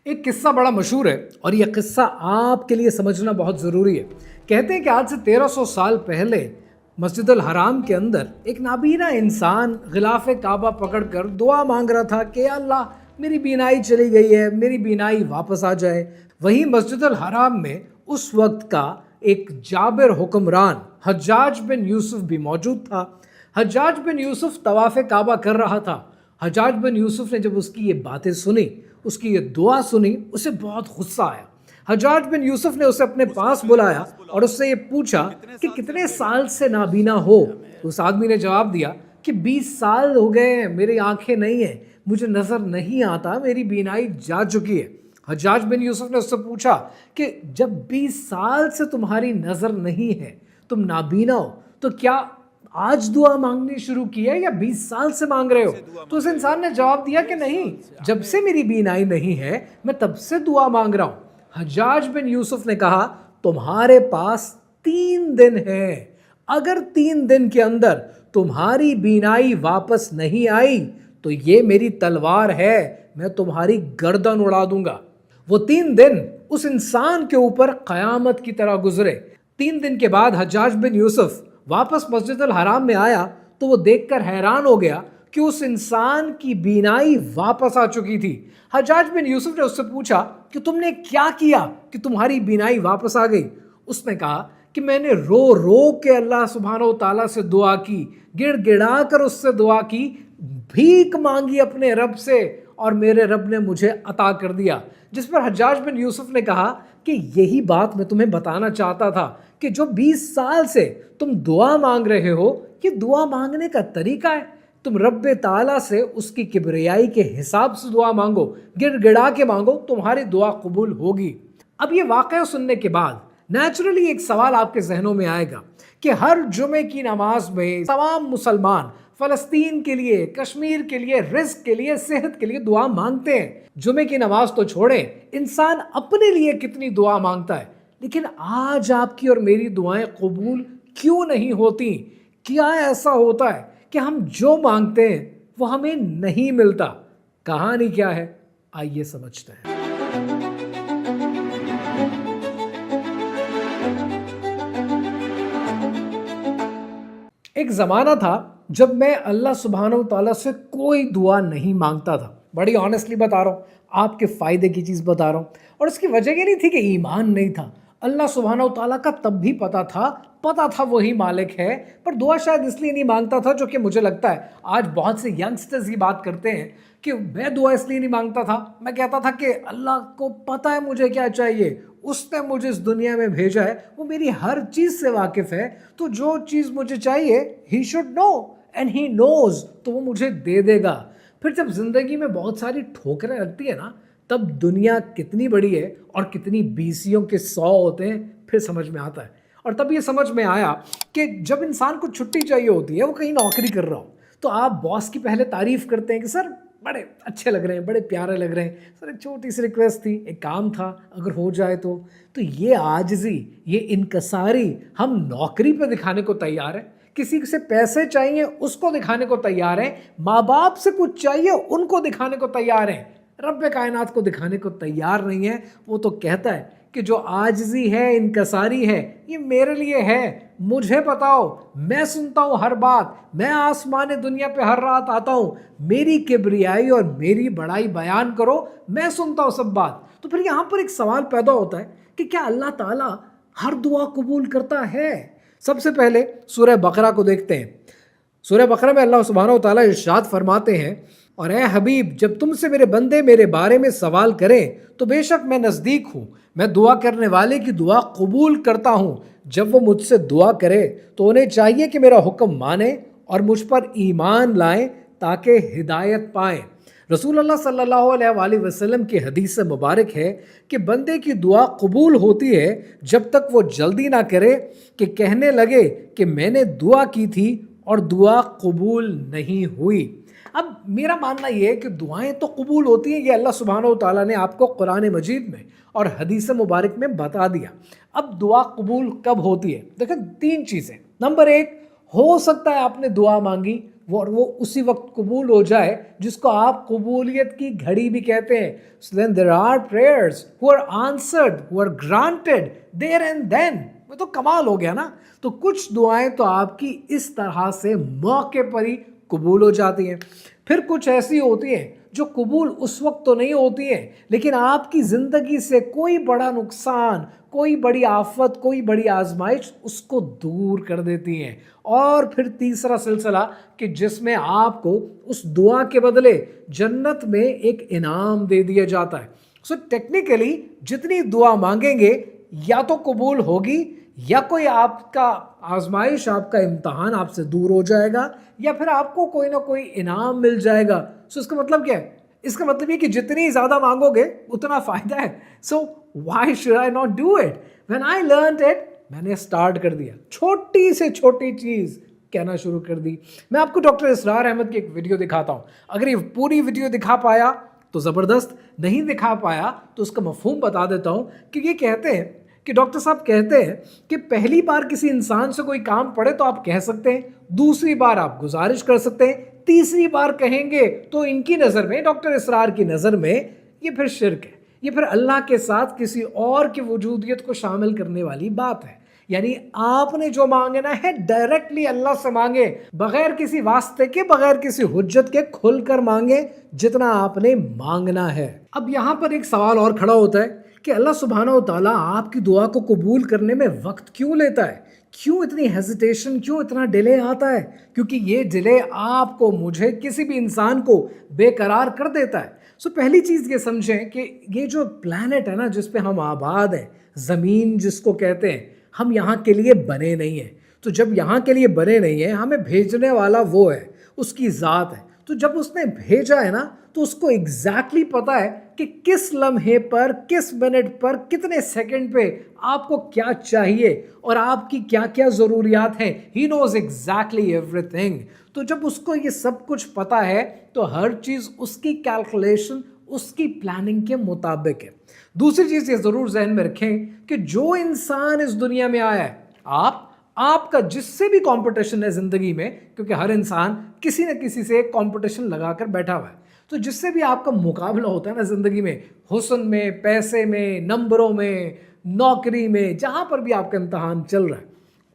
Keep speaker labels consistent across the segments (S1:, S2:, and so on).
S1: ایک قصہ بڑا مشہور ہے اور یہ قصہ آپ کے لیے سمجھنا بہت ضروری ہے۔ کہتے ہیں کہ آج سے 1300 سال پہلے مسجد الحرام کے اندر ایک نابینا انسان غلاف کعبہ پکڑ کر دعا مانگ رہا تھا کہ اللہ میری بینائی چلی گئی ہے، میری بینائی واپس آ جائے۔ وہیں مسجد الحرام میں اس وقت کا ایک جابر حکمران حجاج بن یوسف بھی موجود تھا۔ حجاج بن یوسف طواف کعبہ کر رہا تھا۔ حجاج بن یوسف نے جب اس کی یہ باتیں سنی، اس کی یہ دعا سنی، اسے بہت غصہ آیا۔ حجاج بن یوسف نے اسے اپنے پاس بلایا اور اس سے یہ پوچھا کہ کتنے سال سے نابینا ہو؟ اس آدمی نے جواب دیا کہ 20 سال ہو گئے ہیں، میری آنکھیں نہیں ہیں، مجھے نظر نہیں آتا، میری بینائی جا چکی ہے۔ حجاج بن یوسف نے اس سے پوچھا کہ جب 20 سال سے تمہاری نظر نہیں ہے، تم نابینا ہو، تو کیا آج دعا مانگنی شروع کی ہے یا 20 سال سے مانگ رہے ہو؟ تو اس انسان نے جواب دیا کہ نہیں، جب سے میری بینائی نہیں ہے میں تب سے دعا مانگ رہا ہوں۔ حجاج بن یوسف نے کہا تمہارے پاس 3 دن ہیں، اگر 3 دن کے اندر تمہاری بینائی واپس نہیں آئی تو یہ میری تلوار ہے، میں تمہاری گردن اڑا دوں گا۔ وہ 3 دن اس انسان کے اوپر قیامت کی طرح گزرے۔ 3 دن کے بعد حجاج بن یوسف واپس مسجد الحرام میں آیا تو وہ دیکھ کر حیران ہو گیا کہ اس انسان کی بینائی واپس آ چکی تھی۔ حجاج بن یوسف نے اس سے پوچھا کہ تم نے کیا کیا کہ تمہاری بینائی واپس آ گئی؟ اس نے کہا کہ میں نے رو رو کے اللہ سبحانہ و تعالیٰ سے دعا کی، گڑ گڑا کر اس سے دعا کی، بھیک مانگی اپنے رب سے اور میرے رب نے مجھے عطا کر دیا۔ جس پر حجاج بن یوسف نے کہا کہ یہی بات میں تمہیں بتانا چاہتا تھا کہ جو 20 سال سے تم دعا مانگ رہے ہو، یہ دعا مانگنے کا طریقہ ہے۔ تم رب تعالیٰ سے اس کی کبریائی کے حساب سے دعا مانگو، گڑ گڑا کے مانگو، تمہاری دعا قبول ہوگی۔ اب یہ واقعہ سننے کے بعد نیچرلی ایک سوال آپ کے ذہنوں میں آئے گا کہ ہر جمعے کی نماز میں تمام مسلمان فلسطین کے لیے، کشمیر کے لیے، رزق کے لیے، صحت کے لیے دعا مانگتے ہیں۔ جمعے کی نماز تو چھوڑیں، انسان اپنے لیے کتنی دعا مانگتا ہے، لیکن آج آپ کی اور میری دعائیں قبول کیوں نہیں ہوتی؟ کیا ایسا ہوتا ہے کہ ہم جو مانگتے ہیں وہ ہمیں نہیں ملتا؟ کہانی کیا ہے، آئیے سمجھتے ہیں۔ ایک زمانہ تھا جب میں اللہ سبحانہ و تعالیٰ سے کوئی دعا نہیں مانگتا تھا۔ بڑی آنیسٹلی بتا رہا ہوں، آپ کے فائدے کی چیز بتا رہا ہوں، اور اس کی وجہ یہ نہیں تھی کہ ایمان نہیں تھا۔ اللہ سبحانہ و تعالیٰ کا تب بھی پتہ تھا وہی مالک ہے، پر دعا شاید اس لیے نہیں مانگتا تھا، جو کہ مجھے لگتا ہے آج بہت سے ینگسٹرز یہ بات کرتے ہیں کہ میں دعا اس لیے نہیں مانگتا تھا، میں کہتا تھا کہ اللہ کو پتہ ہے مجھے کیا چاہیے، اس نے مجھے اس دنیا میں بھیجا ہے، وہ میری ہر چیز سے واقف ہے، تو جو چیز مجھے چاہیے he should know and he نوز، تو وہ مجھے دے دے گا۔ پھر جب زندگی میں بہت ساری ٹھوکریں لگتی ہے نا، تب دنیا کتنی بڑی ہے اور کتنی بیسیوں کے 100 ہوتے ہیں، پھر سمجھ میں آتا ہے۔ اور تب یہ سمجھ میں آیا کہ جب انسان کو چھٹی چاہیے ہوتی ہے، وہ کہیں نوکری کر رہا ہو، تو آپ باس کی پہلے تعریف کرتے ہیں کہ سر بڑے اچھے لگ رہے ہیں، بڑے پیارے لگ رہے ہیں، سر ایک چھوٹی سی ریکویسٹ تھی، ایک کام تھا، اگر ہو جائے تو یہ عاجزی، یہ انکساری ہم نوکری پہ دکھانے کو تیار ہیں، کسی سے پیسے چاہیے اس کو دکھانے کو تیار ہیں، ماں باپ سے کچھ چاہیے ان کو دکھانے کو تیار ہیں، رب کائنات کو دکھانے کو تیار نہیں ہے۔ وہ تو کہتا ہے کہ جو عاجزی ہے، انکساری ہے، یہ میرے لیے ہے، مجھے بتاؤ، میں سنتا ہوں ہر بات، میں آسمان دنیا پہ ہر رات آتا ہوں، میری کبریائی اور میری بڑائی بیان کرو، میں سنتا ہوں سب بات۔ تو پھر یہاں پر ایک سوال پیدا ہوتا ہے کہ کیا اللہ تعالیٰ ہر دعا قبول کرتا ہے؟ سب سے پہلے سورہ بقرہ کو دیکھتے ہیں۔ سورہ بقرہ میں اللہ سبحانہ و تعالیٰ ارشاد فرماتے ہیں، اور اے حبیب جب تم سے میرے بندے میرے بارے میں سوال کریں تو بے شک میں نزدیک ہوں، میں دعا کرنے والے کی دعا قبول کرتا ہوں۔ جب وہ مجھ سے دعا کرے تو انہیں چاہیے کہ میرا حکم مانیں اور مجھ پر ایمان لائیں تاکہ ہدایت پائیں۔ رسول اللہ صلی اللہ علیہ وآلہ وسلم کی حدیث مبارک ہے کہ بندے کی دعا قبول ہوتی ہے جب تک وہ جلدی نہ کرے کہ کہنے لگے کہ میں نے دعا کی تھی اور دعا قبول نہیں ہوئی۔ اب میرا ماننا یہ ہے کہ دعائیں تو قبول ہوتی ہیں، یہ اللہ سبحانہ و تعالیٰ نے آپ کو قرآن مجید میں اور حدیث مبارک میں بتا دیا۔ اب دعا قبول کب ہوتی ہے؟ دیکھیں 3 چیزیں۔ نمبر 1، ہو سکتا ہے آپ نے دعا مانگی، اور وہ اسی وقت قبول ہو جائے جس کو آپ قبولیت کی گھڑی بھی کہتے ہیں. So then there are prayers who are answered, who are granted there and then. وہ تو کمال ہو گیا نا. تو کچھ دعائیں تو آپ کی اس طرح سے موقع پر ہی قبول ہو جاتی ہیں. پھر کچھ ایسی ہوتی ہیں جو قبول اس وقت تو نہیں ہوتی ہیں لیکن آپ کی زندگی سے کوئی بڑا نقصان, کوئی بڑی آفت, کوئی بڑی آزمائش اس کو دور کر دیتی ہیں. اور پھر تیسرا سلسلہ کہ جس میں آپ کو اس دعا کے بدلے جنت میں ایک انعام دے دیا جاتا ہے. سو ٹیکنیکلی جتنی دعا مانگیں گے یا تو قبول ہوگی یا کوئی آپ کا آزمائش, آپ کا امتحان آپ سے دور ہو جائے گا یا پھر آپ کو کوئی نہ کوئی انعام مل جائے گا. سو اس کا مطلب کیا ہے؟ اس کا مطلب یہ کہ جتنی زیادہ مانگو گے اتنا فائدہ ہے. So why should I not do it? When I learned it, میں نے اسٹارٹ کر دیا, چھوٹی سے چھوٹی چیز کہنا شروع کر دی. میں آپ کو ڈاکٹر اسرار احمد کی ایک ویڈیو دکھاتا ہوں. اگر یہ پوری ویڈیو دکھا پایا تو زبردست, نہیں دکھا پایا تو اس کا مفہوم بتا دیتا ہوں. کہ یہ کہتے ہیں کہ ڈاکٹر صاحب کہتے ہیں کہ پہلی بار کسی انسان سے کوئی کام پڑے تو آپ کہہ سکتے ہیں, دوسری بار آپ گزارش کر سکتے ہیں, تیسری بار کہیں گے تو ان کی نظر میں, ڈاکٹر اسرار کی نظر میں, یہ پھر شرک ہے. یہ پھر اللہ کے ساتھ کسی اور کی وجودیت کو شامل کرنے والی بات ہے. یعنی آپ نے جو مانگنا ہے ڈائریکٹلی اللہ سے مانگے, بغیر کسی واسطے کے, بغیر کسی حجت کے, کھل کر مانگے جتنا آپ نے مانگنا ہے. اب یہاں پر ایک سوال اور کھڑا ہوتا ہے کہ اللہ سبحانہ و تعالیٰ آپ کی دعا کو قبول کرنے میں وقت کیوں لیتا ہے؟ کیوں اتنی ہیزیٹیشن, کیوں اتنا ڈیلے آتا ہے؟ کیونکہ یہ ڈیلے آپ کو, مجھے, کسی بھی انسان کو بے قرار کر دیتا ہے. سو پہلی چیز یہ سمجھیں کہ یہ جو پلانٹ ہے نا جس پہ ہم آباد ہیں, زمین جس کو کہتے ہیں, ہم یہاں کے لیے بنے نہیں ہیں. تو جب یہاں کے لیے بنے نہیں ہیں, ہمیں بھیجنے والا وہ ہے, اس کی ذات ہے. تو جب اس نے بھیجا ہے نا تو اس کو ایگزیکٹلی پتا ہے کہ کس لمحے پر, کس منٹ پر, کتنے سیکنڈ پہ آپ کو کیا چاہیے اور آپ کی کیا کیا ضروریات ہیں. ہی نوز ایگزیکٹلی ایوری تھنگ. تو جب اس کو یہ سب کچھ پتا ہے تو ہر چیز اس کی کیلکولیشن, اس کی پلاننگ کے مطابق ہے. دوسری چیز یہ ضرور ذہن میں رکھیں کہ جو انسان اس دنیا میں آیا ہے, آپ کا جس سے بھی کمپٹیشن ہے زندگی میں, کیونکہ ہر انسان کسی نہ کسی سے ایک کمپٹیشن لگا کر بیٹھا ہوا ہے, تو جس سے بھی آپ کا مقابلہ ہوتا ہے نا زندگی میں, حسن میں, پیسے میں, نمبروں میں, نوکری میں, جہاں پر بھی آپ کا امتحان چل رہا ہے,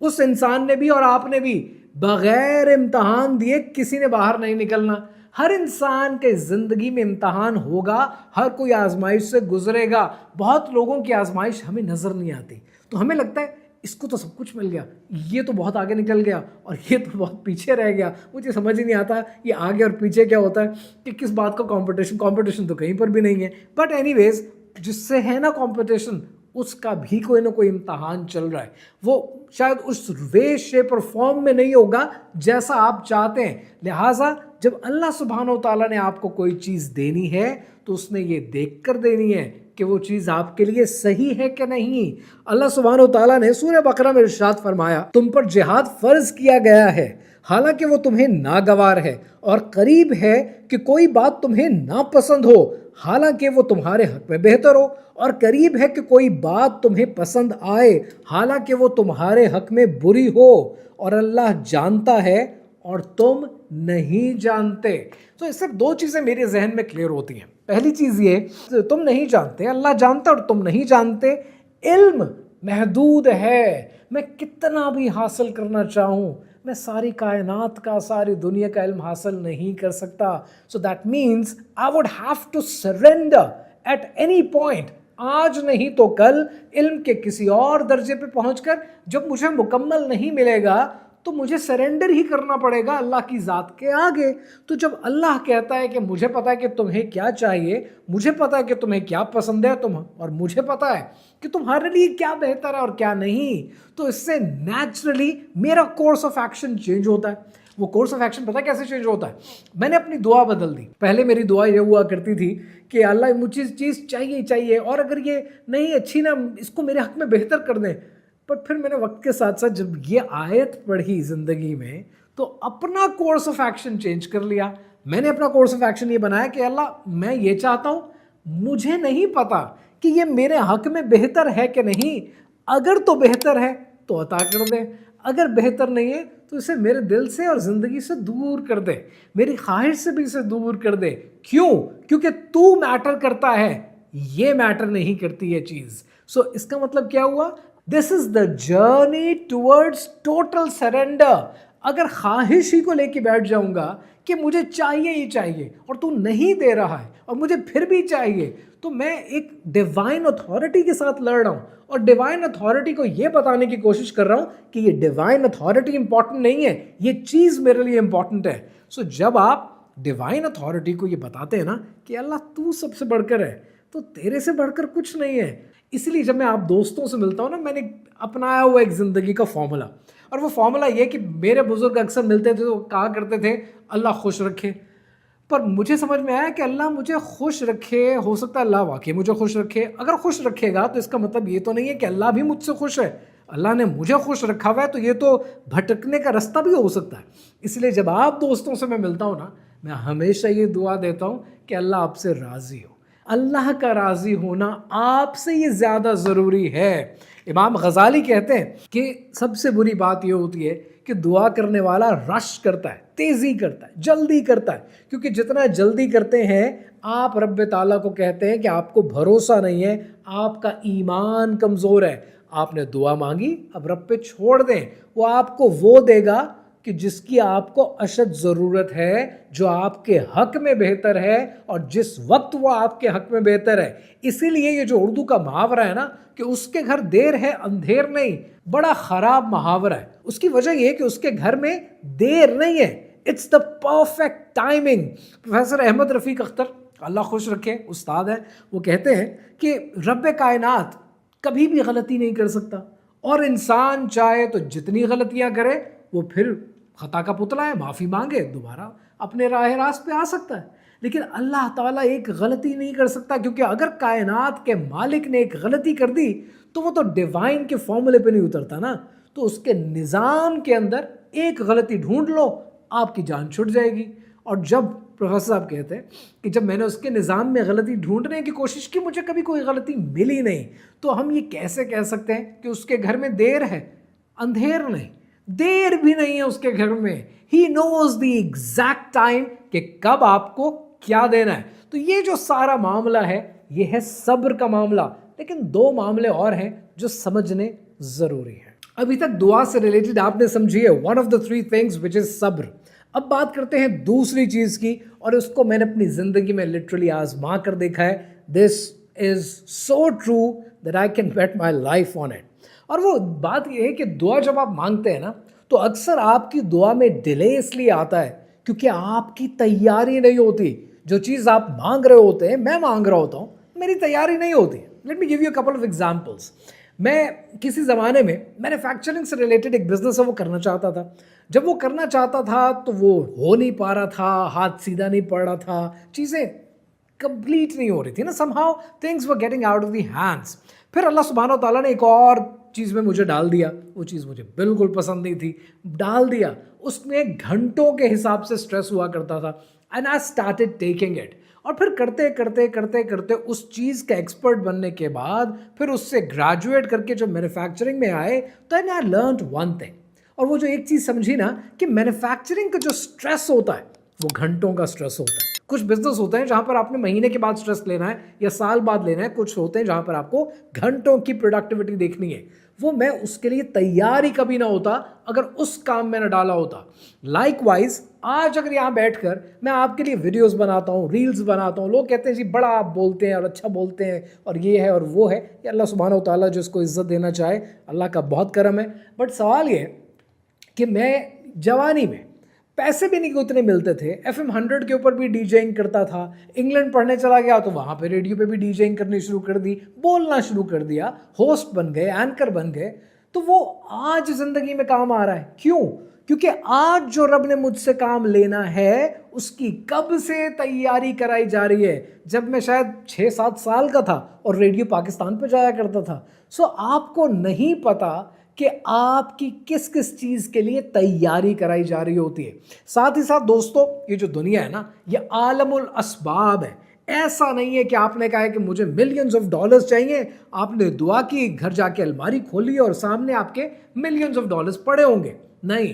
S1: اس انسان نے بھی اور آپ نے بھی بغیر امتحان دیے کسی نے باہر نہیں نکلنا. ہر انسان کے زندگی میں امتحان ہوگا, ہر کوئی آزمائش سے گزرے گا. بہت لوگوں کی آزمائش ہمیں نظر نہیں آتی, تو ہمیں لگتا ہے اس کو تو سب کچھ مل گیا, یہ تو بہت آگے نکل گیا اور یہ تو بہت پیچھے رہ گیا. مجھے سمجھ ہی نہیں آتا یہ آگے اور پیچھے کیا ہوتا ہے, کہ کس بات کا کمپٹیشن تو کہیں پر بھی نہیں ہے. بٹ اینی ویز جس سے ہے نا کمپٹیشن, اس کا بھی کوئی نہ کوئی امتحان چل رہا ہے. وہ شاید اس وے, شیپ اور فارم میں نہیں ہوگا جیسا آپ چاہتے ہیں. لہٰذا جب اللہ سبحانہ و تعالیٰ نے آپ کو کوئی چیز دینی ہے تو اس نے یہ دیکھ کر دینی ہے کہ وہ چیز آپ کے لیے صحیح ہے کہ نہیں. اللہ سبحانہ و تعالیٰ نے سورہ بقرہ میں ارشاد فرمایا, تم پر جہاد فرض کیا گیا ہے حالانکہ وہ تمہیں ناگوار ہے, اور قریب ہے کہ کوئی بات تمہیں ناپسند ہو حالانکہ وہ تمہارے حق میں بہتر ہو, اور قریب ہے کہ کوئی بات تمہیں پسند آئے حالانکہ وہ تمہارے حق میں بری ہو, اور اللہ جانتا ہے اور تم نہیں جانتے. تو اس سے دو چیزیں میرے ذہن میں کلیئر ہوتی ہیں. پہلی چیز یہ, تم نہیں جانتے, اللہ جانتا اور تم نہیں جانتے. علم محدود ہے, میں کتنا بھی حاصل کرنا چاہوں میں ساری کائنات کا, ساری دنیا کا علم حاصل نہیں کر سکتا. So that means I would have to surrender at any point, آج نہیں تو کل, علم کے کسی اور درجے پہ پہنچ کر. جب مجھے مکمل نہیں ملے گا تو مجھے سرینڈر ہی کرنا پڑے گا اللہ کی ذات کے آگے. تو جب اللہ کہتا ہے کہ مجھے پتا ہے کہ تمہیں کیا چاہیے, مجھے پتا ہے کہ تمہیں کیا پسند ہے, اور مجھے پتا ہے کہ تمہارے لیے کیا بہتر ہے اور کیا نہیں, تو اس سے نیچرلی میرا کورس آف ایکشن چینج ہوتا ہے. وہ کورس آف ایکشن پتہ کیسے چینج ہوتا ہے؟ میں نے اپنی دعا بدل دی. پہلے میری دعا یہ ہوا کرتی تھی کہ اللہ مجھے چیز چاہیے اور اگر یہ نہیں اچھی نا, اس کو میرے حق میں بہتر کر دیں. بٹ پھر میں نے وقت کے ساتھ ساتھ جب یہ آیت پڑھی زندگی میں تو اپنا کورس آف ایکشن چینج کر لیا. میں نے اپنا کورس آف ایکشن یہ بنایا کہ اللہ میں یہ چاہتا ہوں, مجھے نہیں پتا کہ یہ میرے حق میں بہتر ہے کہ نہیں, اگر تو بہتر ہے تو عطا کر دیں, اگر بہتر نہیں ہے تو اسے میرے دل سے اور زندگی سے دور کر دے, میری خواہش سے بھی اسے دور کر دے. کیوں؟ کیونکہ تو میٹر کرتا ہے, یہ میٹر نہیں کرتی یہ چیز. سو اس کا مطلب کیا ہوا؟ This is the journey towards total surrender. اگر خواہش ہی کو لے کے بیٹھ جاؤں گا کہ مجھے چاہیے ہی چاہیے اور تو نہیں دے رہا ہے اور مجھے پھر بھی چاہیے, تو میں ایک ڈیوائن اتھارٹی کے ساتھ لڑ رہا ہوں اور ڈیوائن اتھارٹی کو یہ بتانے کی کوشش کر رہا ہوں کہ یہ ڈیوائن اتھارٹی امپورٹنٹ نہیں ہے, یہ چیز میرے لیے امپورٹنٹ ہے. سو جب آپ ڈیوائن اتھارٹی کو یہ بتاتے ہیں نا کہ اللہ تو سب سے بڑھ کر ہے, تو تیرے سے بڑھ کر کچھ نہیں ہے. اس لیے جب میں آپ دوستوں سے ملتا ہوں نا, میں نے اپنایا ہوا ایک زندگی کا فارمولا, اور وہ فارمولا یہ کہ میرے بزرگ اکثر ملتے تھے تو کہا کرتے تھے اللہ خوش رکھے. پر مجھے سمجھ میں آیا کہ اللہ مجھے خوش رکھے, ہو سکتا ہے اللہ واقعی مجھے خوش رکھے. اگر خوش رکھے گا تو اس کا مطلب یہ تو نہیں ہے کہ اللہ بھی مجھ سے خوش ہے. اللہ نے مجھے خوش رکھا ہوا ہے تو یہ تو بھٹکنے کا رستہ بھی ہو سکتا ہے. اس لیے جب آپ دوستوں سے میں ملتا ہوں نا, میں ہمیشہ یہ دعا دیتا ہوں کہ اللہ آپ سے راضی ہو. اللہ کا راضی ہونا آپ سے یہ زیادہ ضروری ہے. امام غزالی کہتے ہیں کہ سب سے بری بات یہ ہوتی ہے کہ دعا کرنے والا رش کرتا ہے, تیزی کرتا ہے, جلدی کرتا ہے. کیونکہ جتنا جلدی کرتے ہیں آپ رب تعالیٰ کو کہتے ہیں کہ آپ کو بھروسہ نہیں ہے, آپ کا ایمان کمزور ہے. آپ نے دعا مانگی, اب رب پہ چھوڑ دیں, وہ آپ کو وہ دے گا کہ جس کی آپ کو اشد ضرورت ہے, جو آپ کے حق میں بہتر ہے اور جس وقت وہ آپ کے حق میں بہتر ہے. اسی لیے یہ جو اردو کا محاورہ ہے نا کہ اس کے گھر دیر ہے اندھیر نہیں, بڑا خراب محاورہ ہے. اس کی وجہ یہ کہ اس کے گھر میں دیر نہیں ہے, it's the perfect timing. Professor Ahmad Rafiq Akhtar اللہ خوش رکھے استاد ہیں, وہ کہتے ہیں کہ رب کائنات کبھی بھی غلطی نہیں کر سکتا, اور انسان چاہے تو جتنی غلطیاں کرے وہ پھر خطا کا پتلا ہے, معافی مانگے دوبارہ اپنے راہ راست پہ آ سکتا ہے. لیکن اللہ تعالیٰ ایک غلطی نہیں کر سکتا, کیونکہ اگر کائنات کے مالک نے ایک غلطی کر دی تو وہ تو ڈیوائن کے فارمولے پہ نہیں اترتا نا. تو اس کے نظام کے اندر ایک غلطی ڈھونڈ لو, آپ کی جان چھٹ جائے گی. اور جب پروفیسر صاحب کہتے ہیں کہ جب میں نے اس کے نظام میں غلطی ڈھونڈنے کی کوشش کی, مجھے کبھی کوئی غلطی ملی نہیں, تو ہم یہ کیسے کہہ سکتے ہیں کہ اس کے گھر میں دیر ہے؟ اندھیر نہیں, دیر بھی نہیں ہے اس کے گھر میں. ہی نوز دی ایگزیکٹ ٹائم کہ کب آپ کو کیا دینا ہے. تو یہ جو سارا معاملہ ہے یہ ہے صبر کا معاملہ. لیکن دو معاملے اور ہیں جو سمجھنے ضروری ہیں. ابھی تک دعا سے ریلیٹڈ آپ نے سمجھی ہے one of the 3 things which is صبر. اب بات کرتے ہیں دوسری چیز کی, اور اس کو میں نے اپنی زندگی میں لٹرلی آزما کر دیکھا ہے. This is so true that I can bet my life on it. اور وہ بات یہ ہے کہ دعا جب آپ مانگتے ہیں نا تو اکثر آپ کی دعا میں ڈیلے اس لیے آتا ہے کیونکہ آپ کی تیاری نہیں ہوتی. جو چیز آپ مانگ رہے ہوتے ہیں, میں مانگ رہا ہوتا ہوں, میری تیاری نہیں ہوتی. Let me give you couple of examples. میں کسی زمانے میں مینوفیکچرنگ سے ریلیٹڈ ایک بزنس ہے وہ کرنا چاہتا تھا. جب وہ کرنا چاہتا تھا تو وہ ہو نہیں پا رہا تھا, ہاتھ سیدھا نہیں پڑ رہا تھا, چیزیں کمپلیٹ نہیں ہو رہی تھی نا, some how things were getting out of the hands. پھر اللہ سبحانہ و تعالیٰ نے ایک اور چیز میں مجھے ڈال دیا, وہ چیز مجھے بالکل پسند نہیں تھی, ڈال دیا. اس میں گھنٹوں کے حساب سے سٹریس ہوا کرتا تھا, and I started taking it. اور پھر کرتے کرتے کرتے کرتے اس چیز کا ایکسپرٹ بننے کے بعد پھر اس سے گریجویٹ کر کے جب مینوفیکچرنگ میں آئے تو آئی لرنڈ ون تھنگ. اور وہ جو ایک چیز سمجھی نا کہ مینوفیکچرنگ کا جو سٹریس ہوتا ہے وہ گھنٹوں کا سٹریس ہوتا ہے. کچھ بزنس ہوتے ہیں جہاں پر آپ نے مہینے کے بعد سٹریس لینا ہے یا سال بعد لینا ہے, کچھ ہوتے ہیں جہاں پر آپ کو گھنٹوں کی پروڈکٹیوٹی دیکھنی ہے. وہ میں اس کے لیے تیار ہی کبھی نہ ہوتا اگر اس کام میں نہ ڈالا ہوتا. لائک وائز آج اگر یہاں بیٹھ کر میں آپ کے لیے ویڈیوز بناتا ہوں, ریلز بناتا ہوں, لوگ کہتے ہیں جی بڑا آپ بولتے ہیں اور اچھا بولتے ہیں اور یہ ہے اور وہ ہے, یہ اللہ سبحانہ و تعالیٰ جو اس کو عزت دینا چاہے, اللہ کا بہت کرم ہے. بٹ سوال یہ ہے کہ میں جوانی میں پیسے بھی نہیں اتنے ملتے تھے, FM 100 کے اوپر بھی ڈی جےئنگ کرتا تھا, انگلینڈ پڑھنے چلا گیا تو وہاں پہ ریڈیو پہ بھی ڈی جےئنگ کرنی شروع کر دی, بولنا شروع کر دیا, ہوسٹ بن گئے, اینکر بن گئے. تو وہ آج زندگی میں کام آ رہا ہے. کیوں؟ کیونکہ آج جو رب نے مجھ سے کام لینا ہے اس کی کب سے تیاری کرائی جا رہی ہے, جب میں شاید 6-7 سال کا تھا اور ریڈیو پاکستان پہ جایا کرتا تھا. سو آپ کو نہیں پتا کہ آپ کی کس کس چیز کے لیے تیاری کرائی جا رہی ہوتی ہے. ساتھ ہی ساتھ دوستو, یہ جو دنیا ہے نا یہ عالم الاسباب ہے. ایسا نہیں ہے کہ آپ نے کہا ہے کہ مجھے ملینز آف ڈالرز چاہیے, آپ نے دعا کی, گھر جا کے الماری کھولی اور سامنے آپ کے ملینز آف ڈالرز پڑے ہوں گے. نہیں,